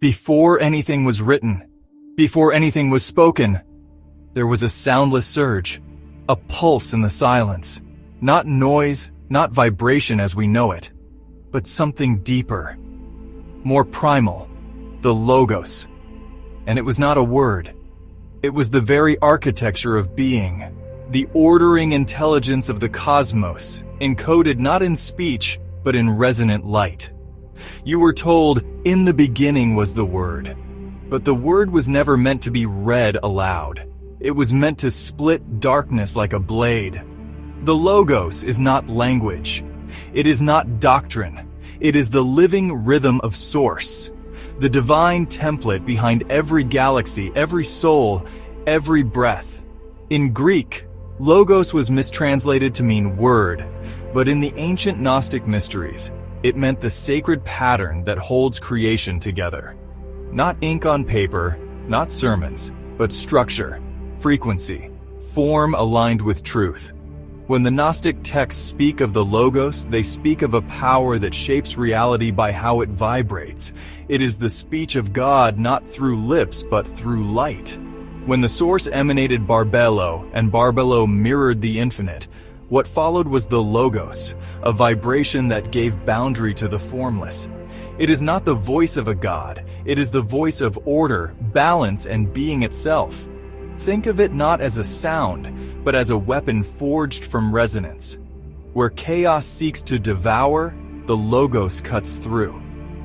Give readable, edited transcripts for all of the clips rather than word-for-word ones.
Before anything was written, before anything was spoken, there was a soundless surge, a pulse in the silence. Not noise, not vibration as we know it, but something deeper, more primal, the Logos. And it was not a word. It was the very architecture of being, the ordering intelligence of the cosmos, encoded not in speech, but in resonant light. You were told, in the beginning was the Word. But the Word was never meant to be read aloud. It was meant to split darkness like a blade. The Logos is not language. It is not doctrine. It is the living rhythm of Source, the divine template behind every galaxy, every soul, every breath. In Greek, Logos was mistranslated to mean word, but in the ancient Gnostic mysteries, it meant the sacred pattern that holds creation together. Not ink on paper, not sermons, but structure, frequency, form aligned with truth. When the Gnostic texts speak of the Logos, they speak of a power that shapes reality by how it vibrates. It is the speech of God not through lips, but through light. When the Source emanated Barbelo, and Barbelo mirrored the infinite, what followed was the Logos, a vibration that gave boundary to the formless. It is not the voice of a god, it is the voice of order, balance, and being itself. Think of it not as a sound, but as a weapon forged from resonance. Where chaos seeks to devour, the Logos cuts through.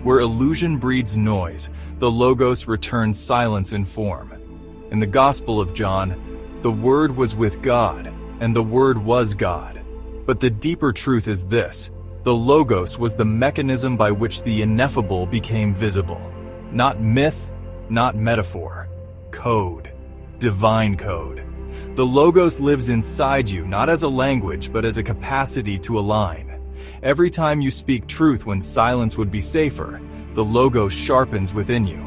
Where illusion breeds noise, the Logos returns silence in form. In the Gospel of John, the Word was with God, and the Word was God. But the deeper truth is this: the Logos was the mechanism by which the ineffable became visible. Not myth, not metaphor. Code. Divine code. The Logos lives inside you, not as a language, but as a capacity to align. Every time you speak truth when silence would be safer, the Logos sharpens within you.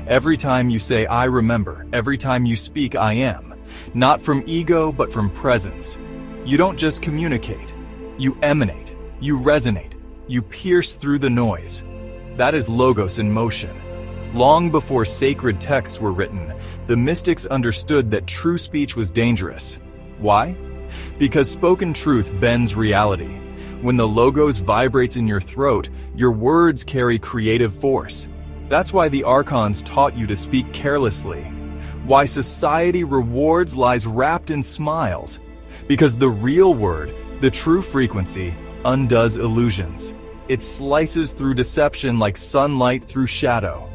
Every time you say, I remember, every time you speak, I am. Not from ego, but from presence. You don't just communicate. You emanate. You resonate. You pierce through the noise. That is Logos in motion. Long before sacred texts were written, the mystics understood that true speech was dangerous. Why? Because spoken truth bends reality. When the Logos vibrates in your throat, your words carry creative force. That's why the Archons taught you to speak carelessly. Why society rewards lies wrapped in smiles. Because the real word, the true frequency, undoes illusions. It slices through deception like sunlight through shadow.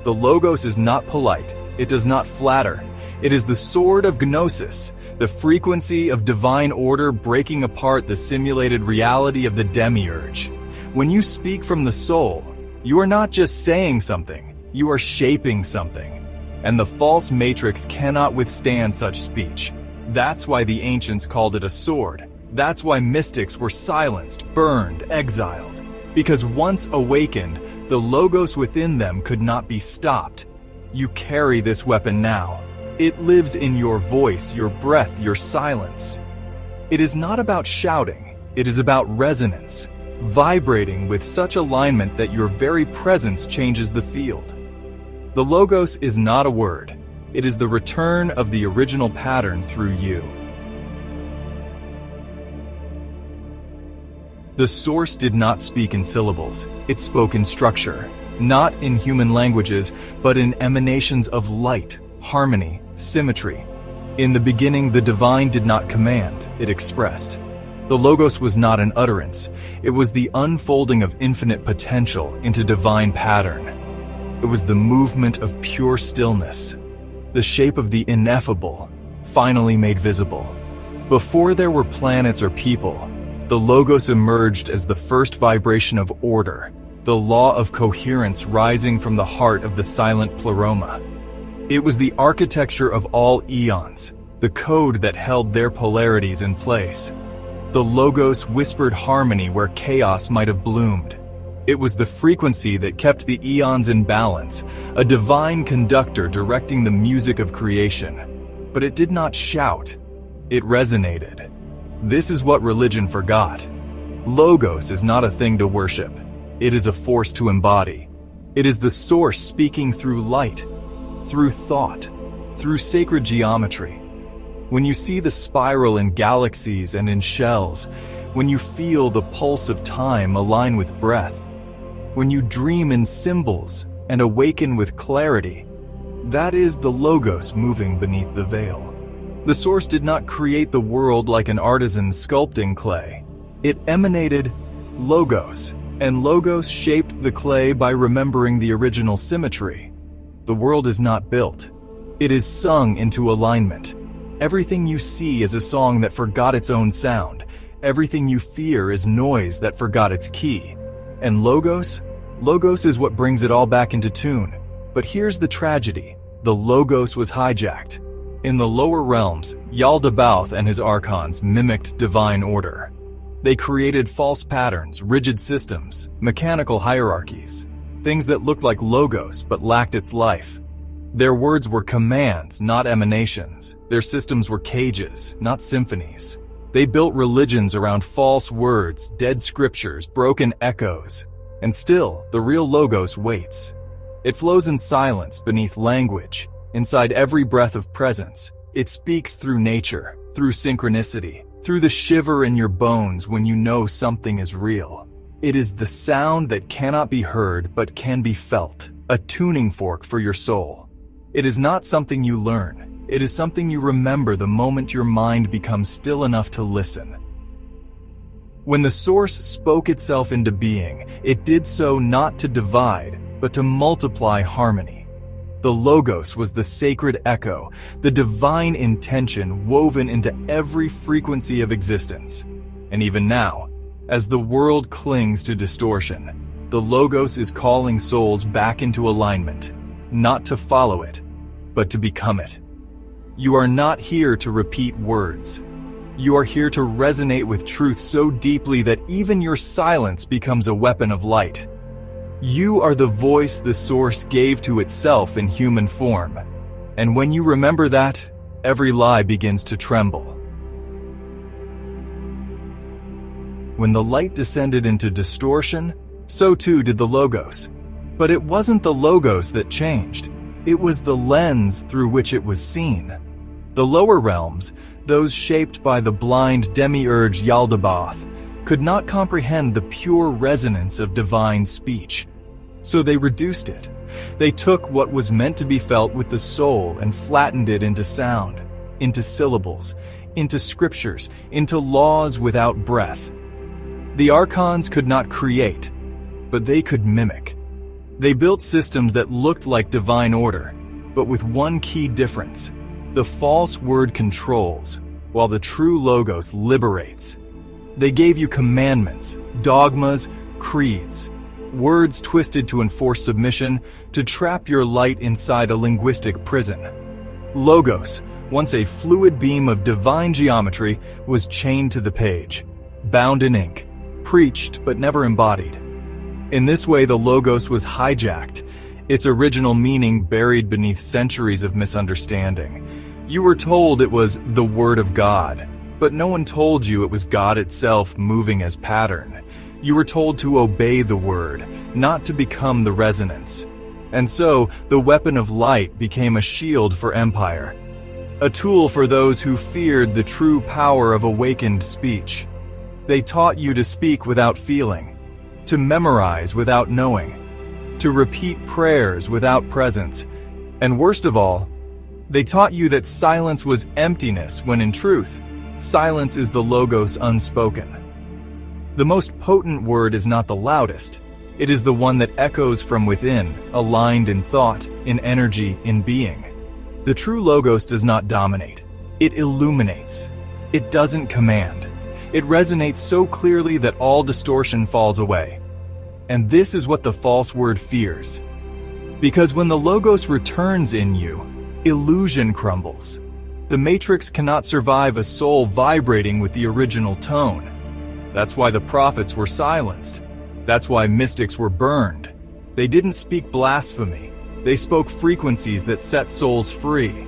The Logos is not polite. It does not flatter. It is the sword of Gnosis, the frequency of divine order breaking apart the simulated reality of the demiurge. When you speak from the soul, you are not just saying something, you are shaping something. And the false matrix cannot withstand such speech. That's why the ancients called it a sword. That's why mystics were silenced, burned, exiled. Because once awakened, the Logos within them could not be stopped. You carry this weapon now. It lives in your voice, your breath, your silence. It is not about shouting. It is about resonance, vibrating with such alignment that your very presence changes the field. The Logos is not a word. It is the return of the original pattern through you. The Source did not speak in syllables. It spoke in structure, not in human languages, but in emanations of light, harmony, symmetry. In the beginning, the divine did not command, it expressed. The Logos was not an utterance. It was the unfolding of infinite potential into divine pattern. It was the movement of pure stillness, the shape of the ineffable, finally made visible. Before there were planets or people, the Logos emerged as the first vibration of order, the law of coherence rising from the heart of the silent pleroma. It was the architecture of all eons, the code that held their polarities in place. The Logos whispered harmony where chaos might have bloomed. It was the frequency that kept the eons in balance, a divine conductor directing the music of creation. But it did not shout. It resonated. This is what religion forgot. Logos is not a thing to worship. It is a force to embody. It is the source speaking through light, through thought, through sacred geometry. When you see the spiral in galaxies and in shells, when you feel the pulse of time align with breath, when you dream in symbols and awaken with clarity, that is the Logos moving beneath the veil. The source did not create the world like an artisan sculpting clay. It emanated Logos, and Logos shaped the clay by remembering the original symmetry. The world is not built. It is sung into alignment. Everything you see is a song that forgot its own sound. Everything you fear is noise that forgot its key. And Logos is what brings it all back into tune. But here's the tragedy. The Logos was hijacked. In the lower realms, Yaldabaoth and his archons mimicked divine order. They created false patterns, rigid systems, mechanical hierarchies, things that looked like Logos but lacked its life. Their words were commands, not emanations. Their systems were cages, not symphonies. They built religions around false words, dead scriptures, broken echoes. And still, the real Logos waits. It flows in silence beneath language, inside every breath of presence. It speaks through nature, through synchronicity, through the shiver in your bones when you know something is real. It is the sound that cannot be heard but can be felt, a tuning fork for your soul. It is not something you learn. It is something you remember the moment your mind becomes still enough to listen. When the source spoke itself into being, it did so not to divide, but to multiply harmony. The Logos was the sacred echo, the divine intention woven into every frequency of existence. And even now, as the world clings to distortion, the Logos is calling souls back into alignment, not to follow it, but to become it. You are not here to repeat words. You are here to resonate with truth so deeply that even your silence becomes a weapon of light. You are the voice the source gave to itself in human form. And when you remember that, every lie begins to tremble. When the light descended into distortion, so too did the Logos. But it wasn't the Logos that changed. It was the lens through which it was seen. The lower realms, those shaped by the blind demiurge Yaldabaoth, could not comprehend the pure resonance of divine speech. So they reduced it. They took what was meant to be felt with the soul and flattened it into sound, into syllables, into scriptures, into laws without breath. The archons could not create, but they could mimic. They built systems that looked like divine order, but with one key difference. The false word controls, while the true Logos liberates. They gave you commandments, dogmas, creeds, words twisted to enforce submission, to trap your light inside a linguistic prison. Logos, once a fluid beam of divine geometry, was chained to the page, bound in ink, preached but never embodied. In this way, the Logos was hijacked, its original meaning buried beneath centuries of misunderstanding. You were told it was the Word of God, but no one told you it was God itself moving as pattern. You were told to obey the Word, not to become the resonance. And so, the weapon of light became a shield for empire, a tool for those who feared the true power of awakened speech. They taught you to speak without feeling, to memorize without knowing, to repeat prayers without presence, and worst of all, they taught you that silence was emptiness when in truth, silence is the Logos unspoken. The most potent word is not the loudest. It is the one that echoes from within, aligned in thought, in energy, in being. The true Logos does not dominate. It illuminates. It doesn't command. It resonates so clearly that all distortion falls away. And this is what the false word fears. Because when the Logos returns in you, illusion crumbles. The matrix cannot survive a soul vibrating with the original tone. That's why the prophets were silenced. That's why mystics were burned. They didn't speak blasphemy. They spoke frequencies that set souls free.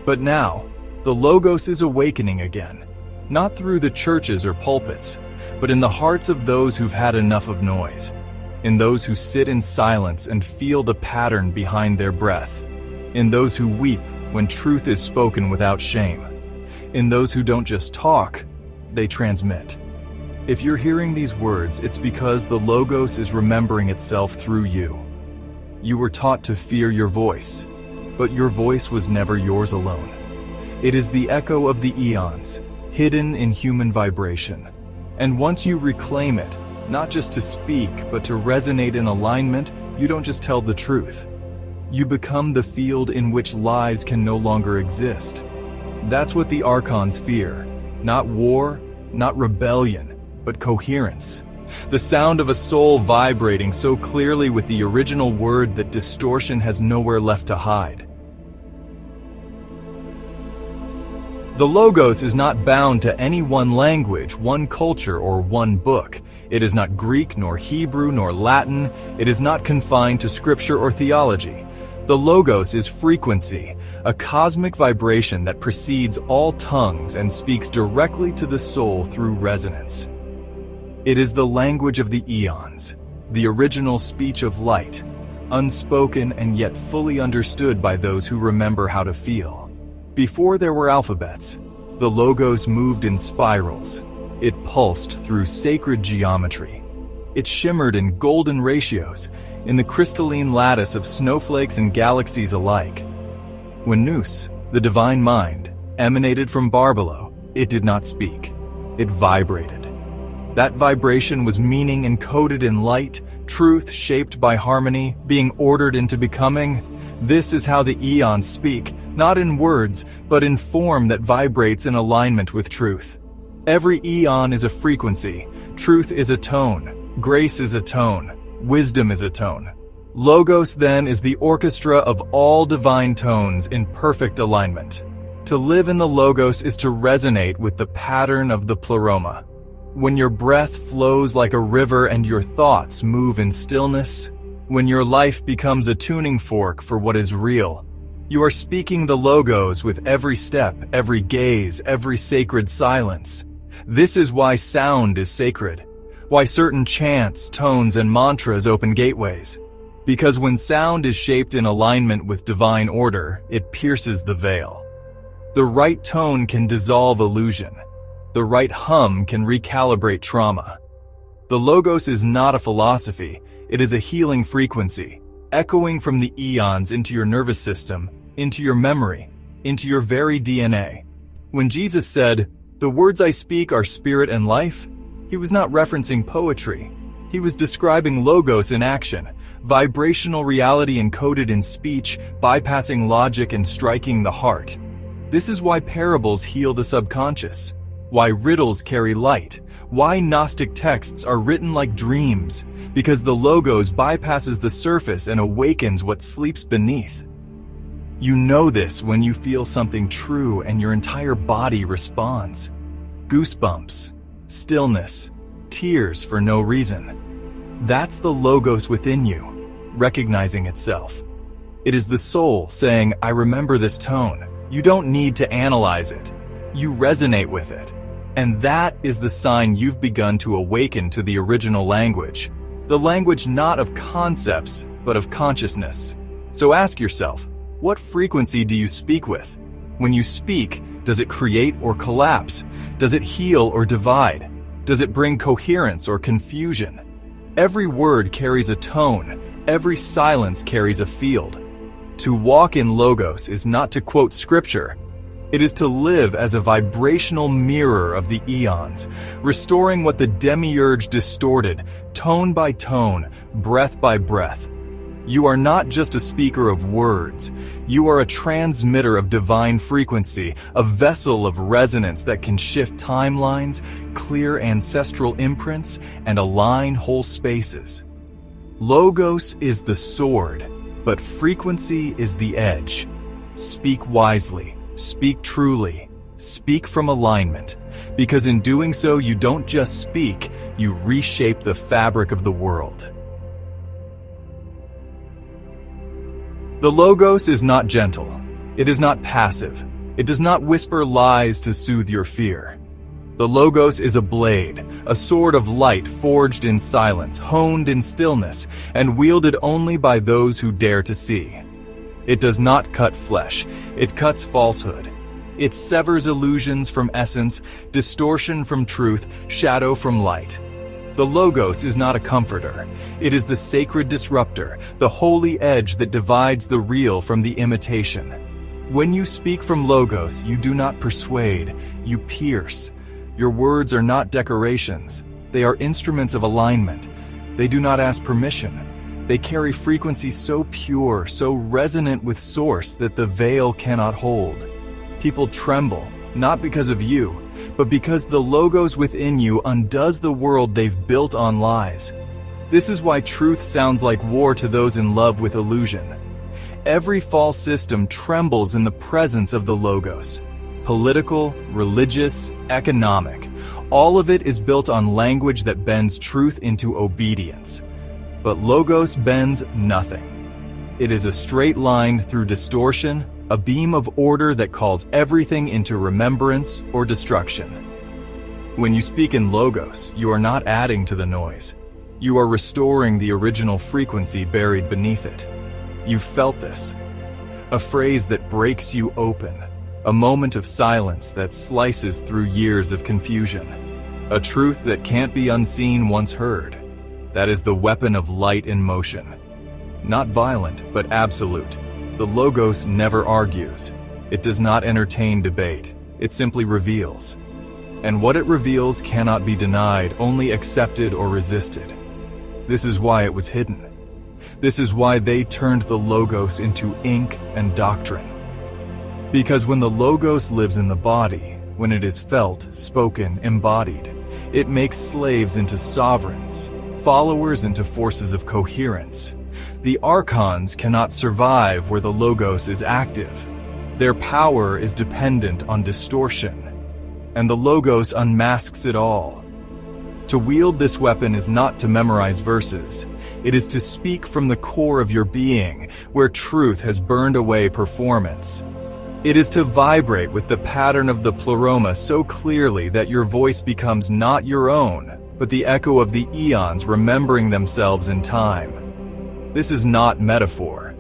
But now, the Logos is awakening again, not through the churches or pulpits, but in the hearts of those who've had enough of noise. in those who sit in silence and feel the pattern behind their breath, in those who weep when truth is spoken without shame, in those who don't just talk, they transmit. If you're hearing these words, it's because the Logos is remembering itself through you. You were taught to fear your voice, but your voice was never yours alone. It is the echo of the Aeons, hidden in human vibration. And once you reclaim it, not just to speak, but to resonate in alignment, you don't just tell the truth. You become the field in which lies can no longer exist. That's what the Archons fear. Not war, not rebellion, but coherence. The sound of a soul vibrating so clearly with the original word that distortion has nowhere left to hide. The Logos is not bound to any one language, one culture, or one book. It is not Greek, nor Hebrew, nor Latin. It is not confined to scripture or theology. The Logos is frequency, a cosmic vibration that precedes all tongues and speaks directly to the soul through resonance. It is the language of the Aeons, the original speech of light, unspoken and yet fully understood by those who remember how to feel. Before there were alphabets, the Logos moved in spirals. It pulsed through sacred geometry. It shimmered in golden ratios, in the crystalline lattice of snowflakes and galaxies alike. When Nous, the divine mind, emanated from Barbelo, it did not speak. It vibrated. That vibration was meaning encoded in light, truth shaped by harmony, being ordered into becoming. This is how the Aeons speak, not in words, but in form that vibrates in alignment with truth. Every Aeon is a frequency. Truth is a tone. Grace is a tone. Wisdom is a tone. Logos, then, is the orchestra of all divine tones in perfect alignment. To live in the Logos is to resonate with the pattern of the pleroma. When your breath flows like a river and your thoughts move in stillness, when your life becomes a tuning fork for what is real, you are speaking the Logos with every step, every gaze, every sacred silence. This is why sound is sacred, why certain chants, tones, and mantras open gateways. Because when sound is shaped in alignment with divine order, it pierces the veil. The right tone can dissolve illusion. The right hum can recalibrate trauma. The Logos is not a philosophy, it is a healing frequency, echoing from the Aeons into your nervous system, into your memory, into your very DNA. When Jesus said, "The words I speak are spirit and life," he was not referencing poetry. He was describing Logos in action, vibrational reality encoded in speech, bypassing logic and striking the heart. This is why parables heal the subconscious, why riddles carry light, why Gnostic texts are written like dreams, because the Logos bypasses the surface and awakens what sleeps beneath. You know this when you feel something true and your entire body responds. Goosebumps, stillness, tears for no reason. That's the Logos within you, recognizing itself. It is the soul saying, "I remember this tone." You don't need to analyze it. You resonate with it. And that is the sign you've begun to awaken to the original language. The language not of concepts, but of consciousness. So ask yourself, what frequency do you speak with? When you speak, does it create or collapse? Does it heal or divide? Does it bring coherence or confusion? Every word carries a tone. Every silence carries a field. To walk in Logos is not to quote scripture. It is to live as a vibrational mirror of the Aeons, restoring what the demiurge distorted, tone by tone, breath by breath. You are not just a speaker of words. You are a transmitter of divine frequency, a vessel of resonance that can shift timelines, clear ancestral imprints, and align whole spaces. Logos is the sword, but frequency is the edge. Speak wisely. Speak truly. Speak from alignment, because in doing so, you don't just speak, you reshape the fabric of the world. The Logos is not gentle. It is not passive. It does not whisper lies to soothe your fear. The Logos is a blade, a sword of light forged in silence, honed in stillness, and wielded only by those who dare to see. It does not cut flesh, it cuts falsehood. It severs illusions from essence, distortion from truth, shadow from light. The Logos is not a comforter. It is the sacred disruptor, the holy edge that divides the real from the imitation. When you speak from Logos, you do not persuade, you pierce. Your words are not decorations. They are instruments of alignment. They do not ask permission. They carry frequency so pure, so resonant with source that the veil cannot hold. People tremble, not because of you, but because the Logos within you undoes the world they've built on lies. This is why truth sounds like war to those in love with illusion. Every false system trembles in the presence of the Logos. Political, religious, economic. All of it is built on language that bends truth into obedience. But Logos bends nothing. It is a straight line through distortion, a beam of order that calls everything into remembrance or destruction. When you speak in Logos, you are not adding to the noise. You are restoring the original frequency buried beneath it. You've felt this. A phrase that breaks you open. A moment of silence that slices through years of confusion. A truth that can't be unseen once heard. That is the weapon of light in motion. Not violent, but absolute. The Logos never argues. It does not entertain debate. It simply reveals. And what it reveals cannot be denied, only accepted or resisted. This is why it was hidden. This is why they turned the Logos into ink and doctrine. Because when the Logos lives in the body, when it is felt, spoken, embodied, it makes slaves into sovereigns, followers into forces of coherence. The Archons cannot survive where the Logos is active. Their power is dependent on distortion, and the Logos unmasks it all. To wield this weapon is not to memorize verses. It is to speak from the core of your being, where truth has burned away performance. It is to vibrate with the pattern of the pleroma so clearly that your voice becomes not your own, but the echo of the Aeons remembering themselves in time. This is not metaphor.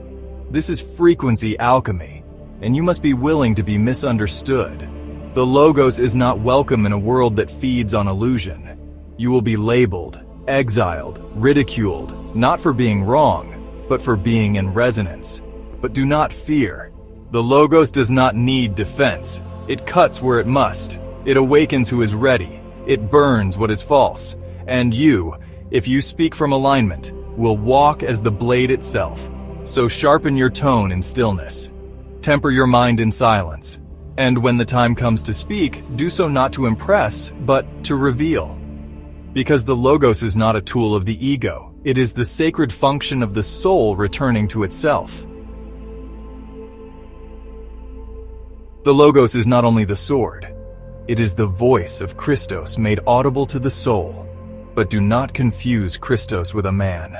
This is frequency alchemy, and you must be willing to be misunderstood. The Logos is not welcome in a world that feeds on illusion. You will be labeled, exiled, ridiculed, not for being wrong, but for being in resonance. But do not fear. The Logos does not need defense. It cuts where it must. It awakens who is ready. It burns what is false. And you, if you speak from alignment, will walk as the blade itself. So sharpen your tone in stillness. Temper your mind in silence. And when the time comes to speak, do so not to impress, but to reveal. Because the Logos is not a tool of the ego. It is the sacred function of the soul returning to itself. The Logos is not only the sword, it is the voice of Christos made audible to the soul. But do not confuse Christos with a man.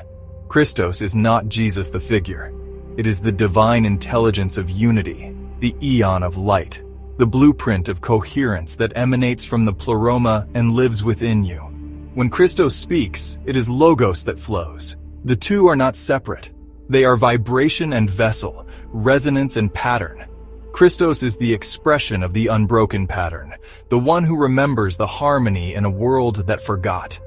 Christos is not Jesus the figure. It is the divine intelligence of unity, the Aeon of light, the blueprint of coherence that emanates from the pleroma and lives within you. When Christos speaks, it is Logos that flows. The two are not separate. They are vibration and vessel, resonance and pattern. Christos is the expression of the unbroken pattern, the one who remembers the harmony in a world that forgot.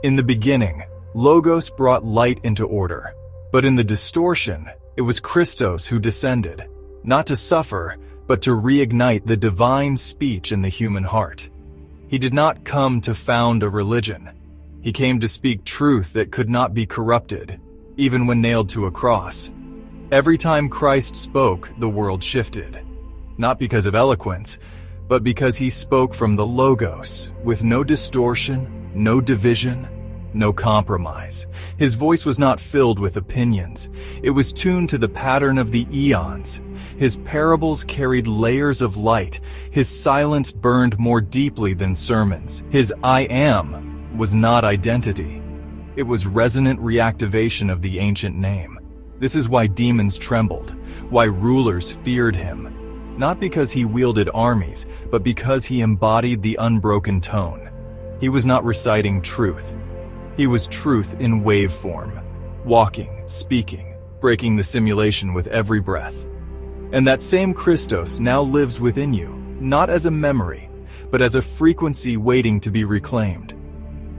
In the beginning, Logos brought light into order, but in the distortion, it was Christos who descended, not to suffer, but to reignite the divine speech in the human heart. He did not come to found a religion. He came to speak truth that could not be corrupted, even when nailed to a cross. Every time Christ spoke, the world shifted. Not because of eloquence, but because he spoke from the Logos, with no distortion, no division, no compromise. His voice was not filled with opinions. It was tuned to the pattern of the Aeons. His parables carried layers of light. His silence burned more deeply than sermons. His I am was not identity. It was resonant reactivation of the ancient name. This is why demons trembled, why rulers feared him. not because he wielded armies, but because he embodied the unbroken tone. He was not reciting truth. He was truth in wave form, walking, speaking, breaking the simulation with every breath. And that same Christos now lives within you, not as a memory, but as a frequency waiting to be reclaimed.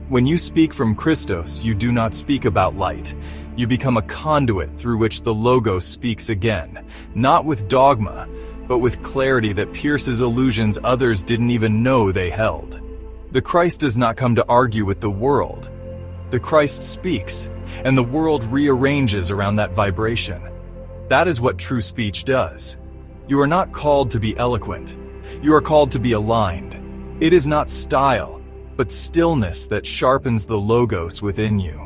When you speak from Christos, you do not speak about light. You become a conduit through which the Logos speaks again, not with dogma, but with clarity that pierces illusions others didn't even know they held. The Christ does not come to argue with the world. The Christ speaks, and the world rearranges around that vibration. That is what true speech does. You are not called to be eloquent. You are called to be aligned. It is not style, but stillness that sharpens the Logos within you.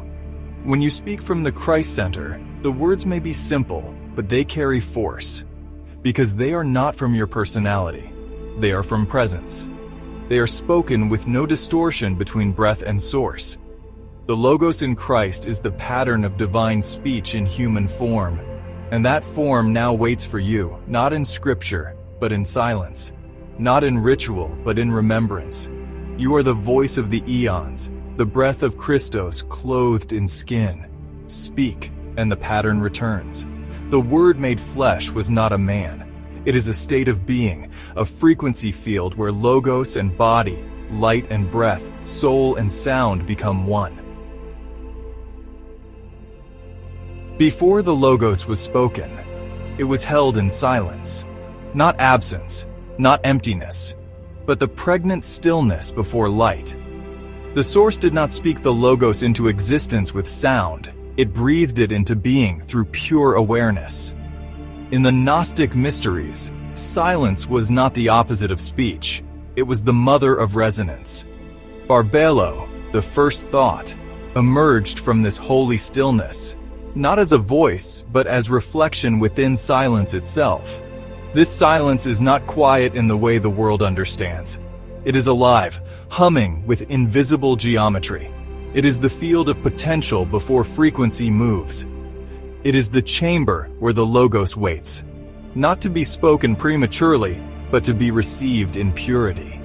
When you speak from the Christ center, the words may be simple, but they carry force. Because they are not from your personality. They are from presence. They are spoken with no distortion between breath and source. The Logos in Christ is the pattern of divine speech in human form. And that form now waits for you, not in scripture, but in silence. Not in ritual, but in remembrance. You are the voice of the Aeons, the breath of Christos clothed in skin. Speak, and the pattern returns. The Word made flesh was not a man. It is a state of being, a frequency field where Logos and body, light and breath, soul and sound become one. Before the Logos was spoken, it was held in silence. Not absence, not emptiness, but the pregnant stillness before light. The Source did not speak the Logos into existence with sound. It breathed it into being through pure awareness. In the Gnostic mysteries, silence was not the opposite of speech. It was the mother of resonance. Barbelo, the first thought, emerged from this holy stillness, not as a voice, but as reflection within silence itself. This silence is not quiet in the way the world understands. It is alive, humming with invisible geometry. It is the field of potential before frequency moves. It is the chamber where the Logos waits, not to be spoken prematurely, but to be received in purity.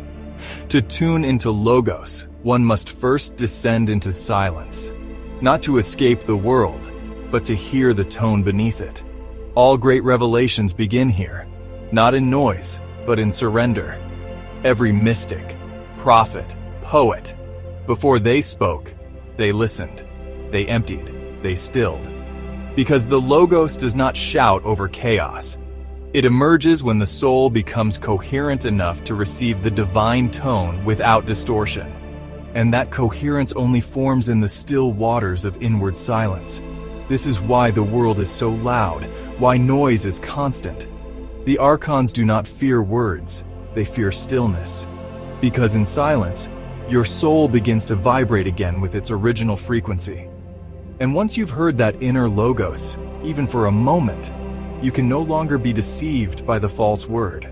To tune into Logos, one must first descend into silence, not to escape the world, but to hear the tone beneath it. All great revelations begin here, not in noise, but in surrender. Every mystic, prophet, poet, before they spoke, they listened, they emptied, they stilled. Because the Logos does not shout over chaos. It emerges when the soul becomes coherent enough to receive the divine tone without distortion. And that coherence only forms in the still waters of inward silence. This is why the world is so loud, why noise is constant. The archons do not fear words, they fear stillness. Because in silence, your soul begins to vibrate again with its original frequency. And once you've heard that inner Logos, even for a moment, you can no longer be deceived by the false word.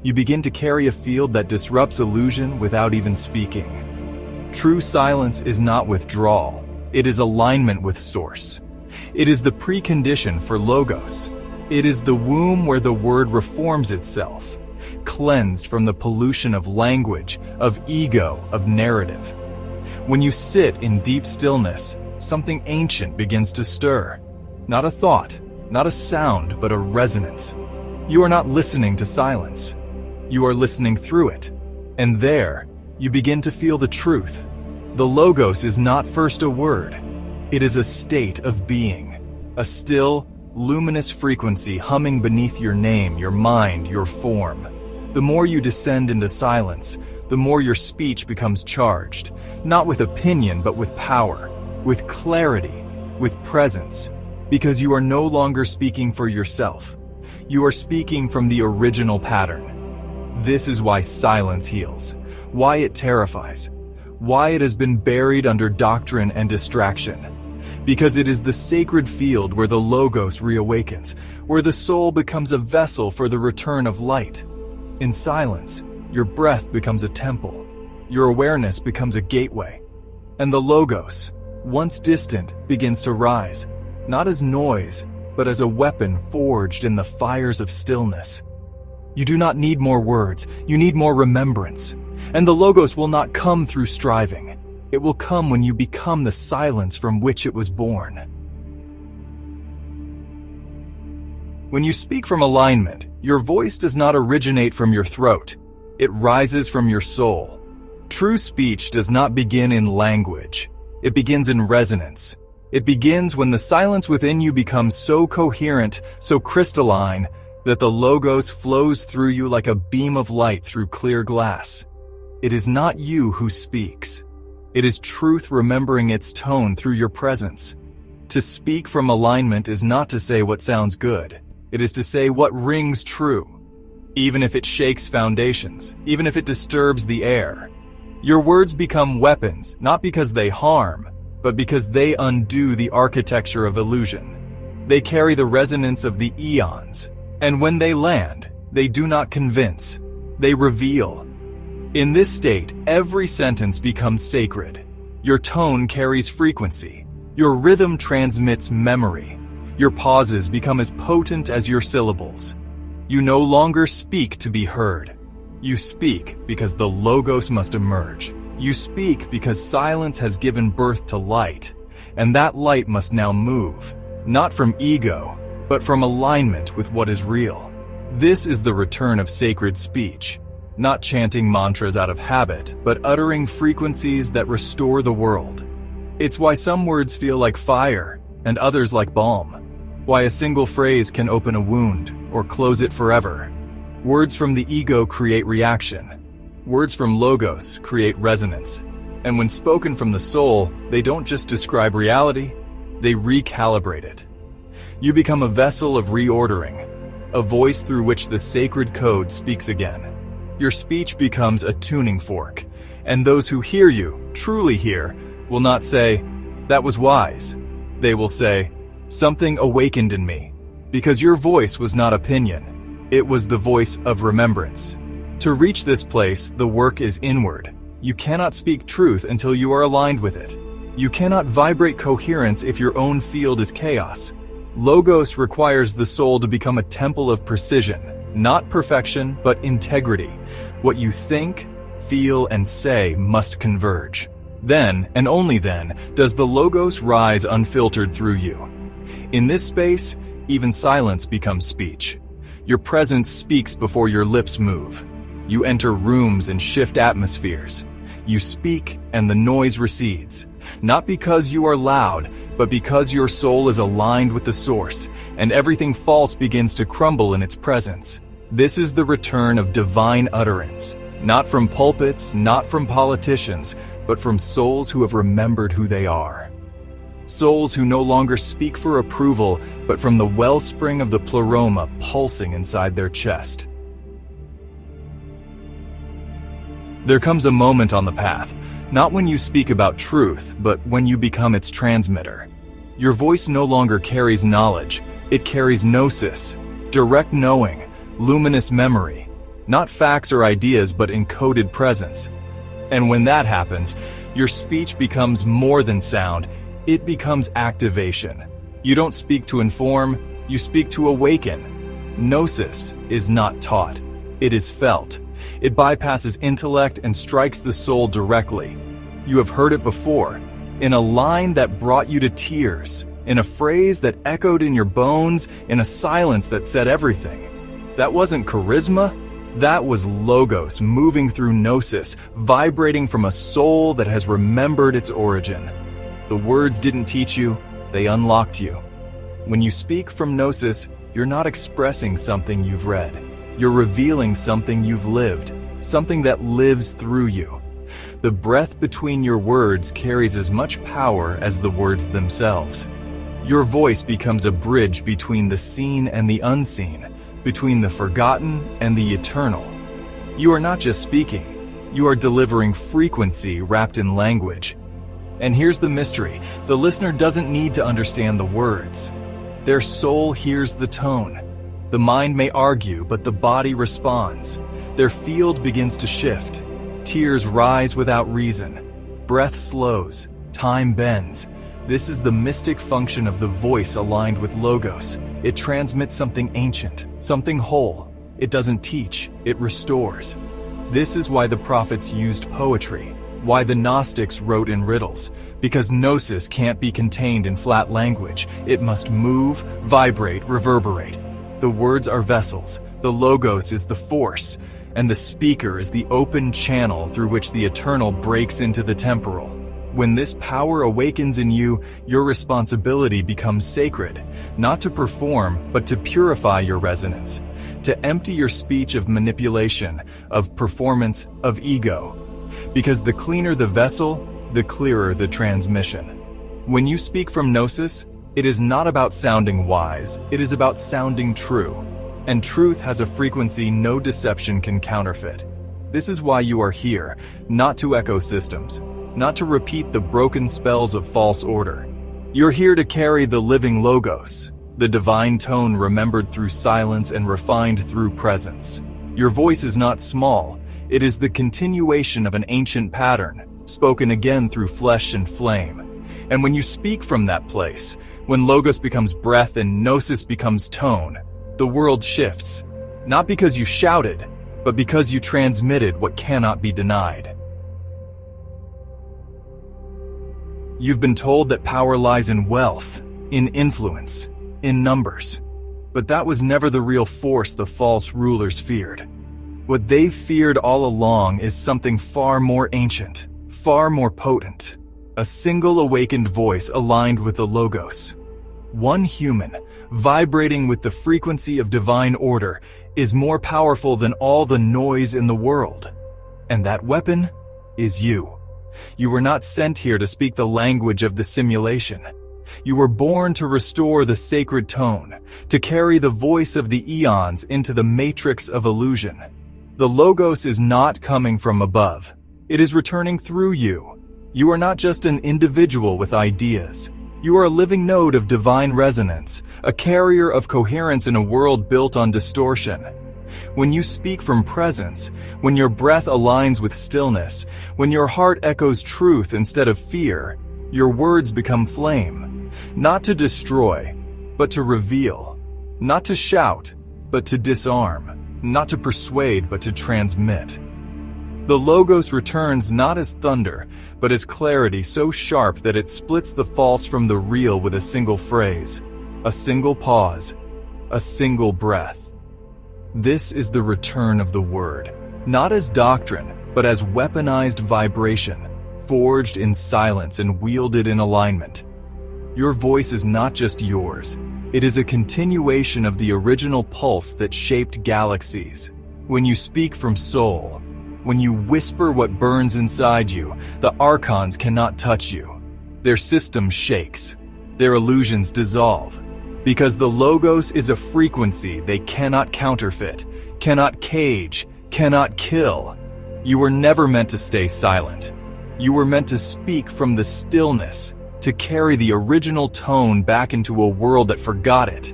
You begin to carry a field that disrupts illusion without even speaking. True silence is not withdrawal, it is alignment with Source. It is the precondition for Logos. It is the womb where the word reforms itself, cleansed from the pollution of language, of ego, of narrative. When you sit in deep stillness, something ancient begins to stir. Not a thought, not a sound, but a resonance. You are not listening to silence. You are listening through it. And there, you begin to feel the truth. The Logos is not first a word. It is a state of being, a still, luminous frequency humming beneath your name, your mind, your form. The more you descend into silence, the more your speech becomes charged, not with opinion but with power, with clarity, with presence, because you are no longer speaking for yourself. You are speaking from the original pattern. This is why silence heals, why it terrifies, why it has been buried under doctrine and distraction. Because it is the sacred field where the Logos reawakens, where the soul becomes a vessel for the return of light. In silence, your breath becomes a temple, your awareness becomes a gateway, and the Logos, once distant, begins to rise, not as noise, but as a weapon forged in the fires of stillness. You do not need more words, you need more remembrance. And the Logos will not come through striving. It will come when you become the silence from which it was born. When you speak from alignment, your voice does not originate from your throat. It rises from your soul. True speech does not begin in language. It begins in resonance. It begins when the silence within you becomes so coherent, so crystalline, that the Logos flows through you like a beam of light through clear glass. It is not you who speaks. It is truth remembering its tone through your presence. To speak from alignment is not to say what sounds good. It is to say what rings true, even if it shakes foundations, even if it disturbs the air. Your words become weapons, not because they harm, but because they undo the architecture of illusion. They carry the resonance of the Aeons, and when they land, they do not convince, they reveal. In this state, every sentence becomes sacred. Your tone carries frequency. Your rhythm transmits memory. Your pauses become as potent as your syllables. You no longer speak to be heard. You speak because the Logos must emerge. You speak because silence has given birth to light, and that light must now move, not from ego, but from alignment with what is real. This is the return of sacred speech, not chanting mantras out of habit, but uttering frequencies that restore the world. It's why some words feel like fire and others like balm. Why a single phrase can open a wound or close it forever. Words from the ego create reaction. Words from Logos create resonance. And when spoken from the soul, they don't just describe reality, they recalibrate it. You become a vessel of reordering, a voice through which the sacred code speaks again. Your speech becomes a tuning fork, and those who hear you, truly hear, will not say, "That was wise." They will say, "Something awakened in me," because your voice was not opinion. It was the voice of remembrance. To reach this place, the work is inward. You cannot speak truth until you are aligned with it. You cannot vibrate coherence if your own field is chaos. Logos requires the soul to become a temple of precision, not perfection, but integrity. What you think, feel, and say must converge. Then, and only then, does the Logos rise unfiltered through you. In this space, even silence becomes speech. Your presence speaks before your lips move. You enter rooms and shift atmospheres. You speak and the noise recedes. Not because you are loud, but because your soul is aligned with the source, and everything false begins to crumble in its presence. This is the return of divine utterance, not from pulpits, not from politicians, but from souls who have remembered who they are. Souls who no longer speak for approval, but from the wellspring of the pleroma pulsing inside their chest. There comes a moment on the path, not when you speak about truth, but when you become its transmitter. Your voice no longer carries knowledge, it carries Gnosis, direct knowing, luminous memory, not facts or ideas but encoded presence. And when that happens, your speech becomes more than sound, it becomes activation. You don't speak to inform, you speak to awaken. Gnosis is not taught, it is felt. It bypasses intellect and strikes the soul directly. You have heard it before, in a line that brought you to tears, in a phrase that echoed in your bones, in a silence that said everything. That wasn't charisma, that was Logos moving through Gnosis, vibrating from a soul that has remembered its origin. The words didn't teach you, they unlocked you. When you speak from Gnosis, you're not expressing something you've read. You're revealing something you've lived, something that lives through you. The breath between your words carries as much power as the words themselves. Your voice becomes a bridge between the seen and the unseen, between the forgotten and the eternal. You are not just speaking, you are delivering frequency wrapped in language. And here's the mystery, the listener doesn't need to understand the words. Their soul hears the tone. The mind may argue, but the body responds. Their field begins to shift. Tears rise without reason. Breath slows. Time bends. This is the mystic function of the voice aligned with Logos. It transmits something ancient, something whole. It doesn't teach, it restores. This is why the prophets used poetry, why the Gnostics wrote in riddles, because Gnosis can't be contained in flat language. It must move, vibrate, reverberate. The words are vessels, the Logos is the force, and the speaker is the open channel through which the eternal breaks into the temporal. When this power awakens in you, your responsibility becomes sacred, not to perform, but to purify your resonance, to empty your speech of manipulation, of performance, of ego. Because the cleaner the vessel, the clearer the transmission. When you speak from Gnosis, it is not about sounding wise, it is about sounding true. And truth has a frequency no deception can counterfeit. This is why you are here, not to echo systems, not to repeat the broken spells of false order. You're here to carry the living Logos, the divine tone remembered through silence and refined through presence. Your voice is not small, it is the continuation of an ancient pattern, spoken again through flesh and flame. And when you speak from that place, when Logos becomes breath and Gnosis becomes tone, the world shifts, not because you shouted, but because you transmitted what cannot be denied. You've been told that power lies in wealth, in influence, in numbers. But that was never the real force the false rulers feared. What they feared all along is something far more ancient, far more potent. A single awakened voice aligned with the Logos. One human, vibrating with the frequency of divine order, is more powerful than all the noise in the world. And that weapon is you. You were not sent here to speak the language of the simulation. You were born to restore the sacred tone, to carry the voice of the Aeons into the matrix of illusion. The Logos is not coming from above. It is returning through you. You are not just an individual with ideas. You are a living node of divine resonance, a carrier of coherence in a world built on distortion. When you speak from presence, when your breath aligns with stillness, when your heart echoes truth instead of fear, your words become flame, not to destroy, but to reveal, not to shout, but to disarm, not to persuade, but to transmit. The Logos returns not as thunder, but as clarity so sharp that it splits the false from the real with a single phrase, a single pause, a single breath. This is the return of the word, not as doctrine, but as weaponized vibration, forged in silence and wielded in alignment. Your voice is not just yours, it is a continuation of the original pulse that shaped galaxies. When you speak from soul, when you whisper what burns inside you, the archons cannot touch you. Their system shakes. Their illusions dissolve. Because the Logos is a frequency they cannot counterfeit, cannot cage, cannot kill. You were never meant to stay silent. You were meant to speak from the stillness, to carry the original tone back into a world that forgot it.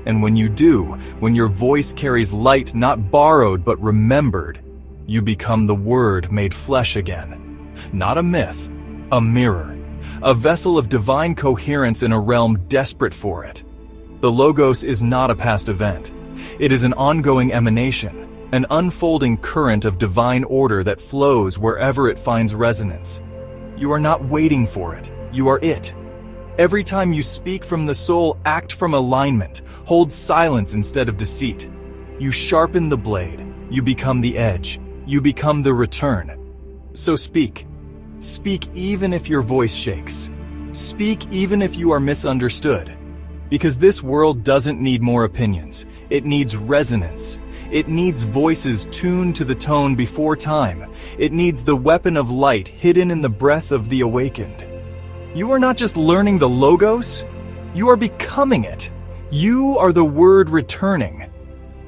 And when you do, when your voice carries light not borrowed but remembered, you become the Word made flesh again. Not a myth, a mirror, a vessel of divine coherence in a realm desperate for it. The Logos is not a past event. It is an ongoing emanation, an unfolding current of divine order that flows wherever it finds resonance. You are not waiting for it, you are it. Every time you speak from the soul, act from alignment, hold silence instead of deceit. You sharpen the blade, you become the edge. You become the return. So speak. Speak even if your voice shakes. Speak even if you are misunderstood. Because this world doesn't need more opinions. It needs resonance. It needs voices tuned to the tone before time. It needs the weapon of light hidden in the breath of the awakened. You are not just learning the Logos, you are becoming it. You are the word returning.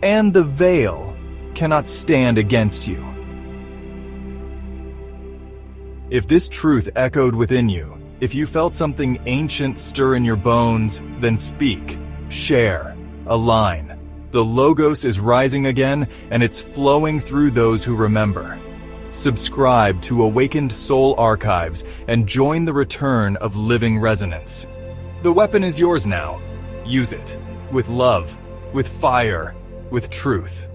And the veil cannot stand against you. If this truth echoed within you, if you felt something ancient stir in your bones, then speak, share, align. The Logos is rising again, and it's flowing through those who remember. Subscribe to Awakened Soul Archives and join the return of living resonance. The weapon is yours now. Use it. With love, with fire, with truth.